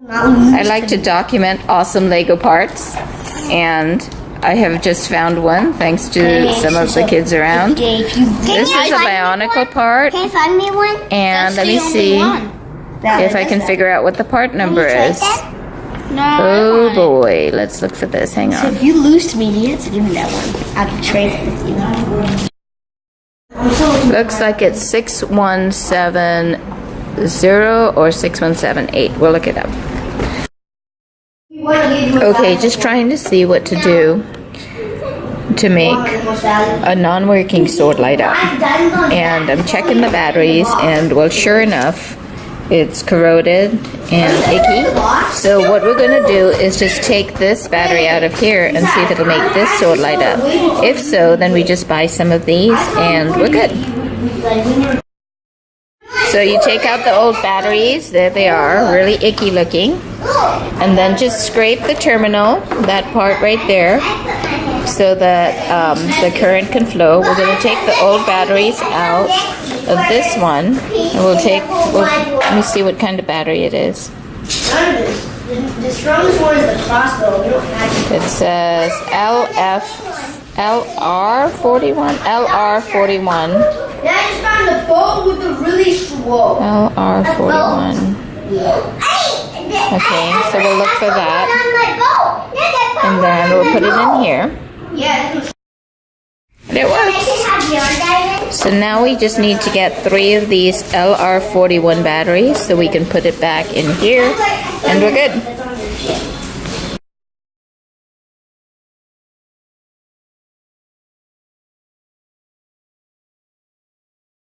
I like to document awesome LEGO parts, and I have just found one thanks to some of the kids around. This is a Bionicle part, Can you find me one? and let me see if I can figure out what the part number is. No. Oh boy, let's look for this. Hang So on. if you lose to me, you have to give me that one. I can trade it with you. Looks like it's 6170 or 6178. We'll look it up. Okay, just trying to see what to do to make a non-working sword light up. And I'm checking the batteries, and well, sure enough, it's corroded and icky. So what we're going to do is just take this battery out of here and see if it'll make this sword light up. If so, then we just buy some of these and we're good. So you take out the old batteries, there they are, really icky looking, and then just scrape the terminal, that part right there, so that the current can flow. We're going to take the old batteries out of this one, and let me see what kind of battery it is. The strongest one is the crossbow. We don't have It says LR41. LR41. I just found the bow with the really slow. LR41. Okay, so we'll look for that, and then we'll put it in here. Yeah. And it works. So now we just need to get 3 of these LR41 batteries so we can put it back in here, and we're good.